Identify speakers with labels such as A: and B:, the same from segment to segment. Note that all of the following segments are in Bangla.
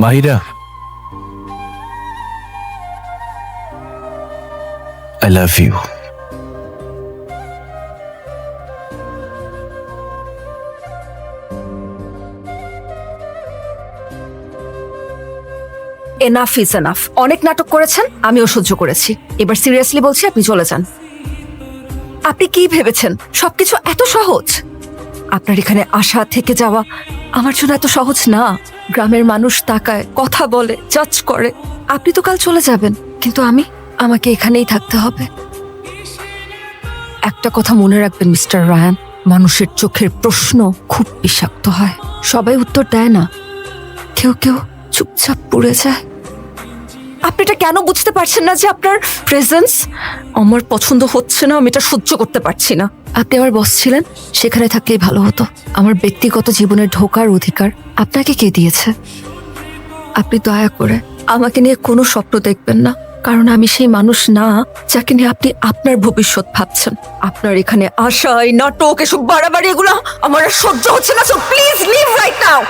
A: Mahira, I love you.
B: Enough is enough. অনেক নাটক করেছেন, আমিও সহ্য করেছি। এবার সিরিয়াসলি বলছি, আপনি চলে যান। আপনি কি ভেবেছেন সবকিছু এত সহজ? আপনার এখানে আসা থেকে যাওয়া আমার জন্য এত সহজ না। গ্রামের মানুষ তাকায়, কথা বলে, জাজ করে। আপনি তো কাল চলে যাবেন, কিন্তু আমাকে এখানেই থাকতে হবে। একটা কথা মনে রাখবেন মিস্টার রায়ান, মানুষের চোখের প্রশ্ন খুব বিষাক্ত হয়। সবাই উত্তর দেয় না, কেউ কেউ চুপচাপ পড়ে যায়। আপনি এটা কেন বুঝতে পারছেন না যে আপনার প্রেজেন্স আমার পছন্দ হচ্ছে না? আমি এটা সহ্য করতে পারছি না। আপনি আমার বস ছিলেন, সেখানে থাকলেই ভালো হতো। আমার ব্যক্তিগত জীবনে ঢোকার অধিকার আপনাকে কে দিয়েছে? আপনি দয়া করে আমাকে নিয়ে কোনো স্বপ্ন দেখবেন না, কারণ আমি সেই মানুষ না যাকে নিয়ে আপনি আপনার ভবিষ্যৎ ভাবছেন। আপনার এখানে আসা, এই নাটক, এসব বাড়াবাড়ি, এগুলো আমার আর সহ্য হচ্ছে না। So please leave right now.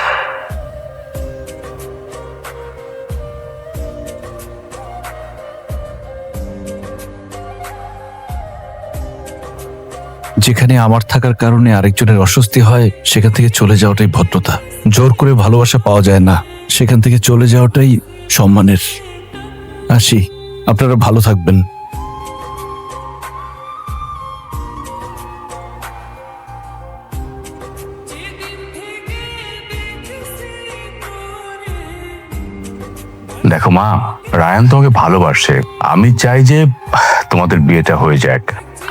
A: যেখানে আমার থাকার কারণে আরেকজনের অস্বস্তি হয়, সেখান থেকে চলে যাওয়াটাই ভদ্রতা। জোর করে ভালোবাসা পাওয়া যায় না, সেখান থেকে চলে যাওয়াটাই সম্মানের। আসি, আপনারা ভালো থাকবেন।
C: দেখো মা, রায়ান তোমাকে ভালোবাসে। আমি চাই যে তোমাদের বিয়েটা হয়ে যাক।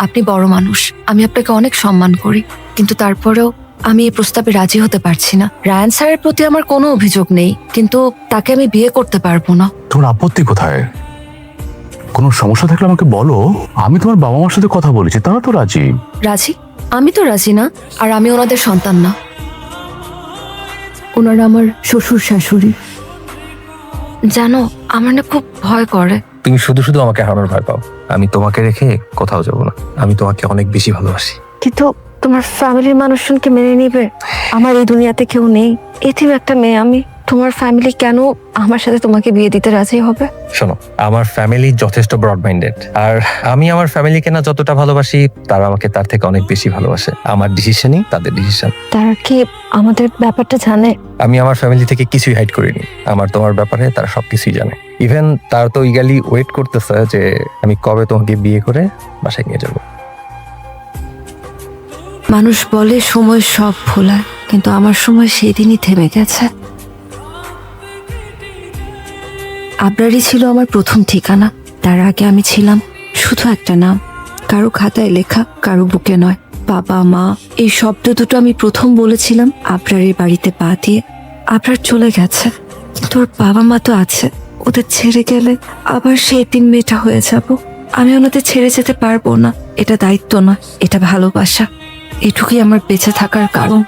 B: আপনি বড় মানুষ, আমি আপনাকে অনেক সম্মান করি, কিন্তু তারপরেও আমি এই প্রস্তাবে রাজি হতে পারছি না। রায়ান স্যারের প্রতি আমার কোনো অভিযোগ নেই, কিন্তু তাকে আমি বিয়ে করতে পারবো না।
C: তোমার আপত্তি কোথায়? কোনো সমস্যা থাকলে আমাকে বলো, আমি তোমার বাবা মার সাথে কথা বলেছি, তারা তো রাজি।
B: রাজি? আমি তো রাজি না, আর আমি ওনাদের সন্তান না। ওনারা আমার শ্বশুর শাশুড়ি। জানো, আমার না খুব ভয় করে।
D: তুমি শুধু শুধু আমাকে হারানোর ভয় পাও। আমি তোমাকে রেখে কোথাও যাব না। আমি তোমাকে অনেক বেশি ভালোবাসি।
E: কিন্তু তোমার ফ্যামিলির মানুষজনকে মেনে নিবে? আমার এই দুনিয়াতে কেউ নেই, এতিম একটা মেয়ে আমি। তোমার ফ্যামিলি কেন আমার সাথে তোমাকে বিয়ে দিতে রাজি হবে?
D: শোনো, আমার ফ্যামিলি যথেষ্ট ব্রড মাইন্ডেড, আর আমি আমার ফ্যামিলিকে না যতটা ভালোবাসি, তারা আমাকে তার থেকে অনেক বেশি ভালোবাসে। আমার ডিসিশনই তাদের ডিসিশন।
E: তারা কি আমাদের ব্যাপারটা জানে?
D: আমি আমার ফ্যামিলি থেকে কিছুই হাইড করিনি। আমার তোমার ব্যাপারে তারা সবকিছুই জানে। ইভেন তারা তো ইগালি ওয়েট করতেছে যে আমি কবে তোমাকে বিয়ে করে বাসায় নিয়ে যাব।
B: মানুষ বলে সময় সব ভোলায়, কিন্তু আমার সময় সেই দিনই থেমে গেছে। আবরারই ছিল আমার প্রথম ঠিকানা। তার আগে আমি ছিলাম শুধু একটা নাম, কারো খাতায় লেখা, কারো বুকে নয়। বাবা মা এই শব্দ দুটো আমি প্রথম বলেছিলাম আবরারের বাড়িতে পা দিয়ে। আবরার চলে গেছে, কিন্তু ওর বাবা মা তো আছে। ওদের ছেড়ে গেলে আবার সেই দিন মেয়েটা হয়ে যাব। আমি ওনাদের ছেড়ে যেতে পারবো না। এটা দায়িত্ব না, এটা ভালোবাসা। এটুকুই আমার বেঁচে থাকার কারণ।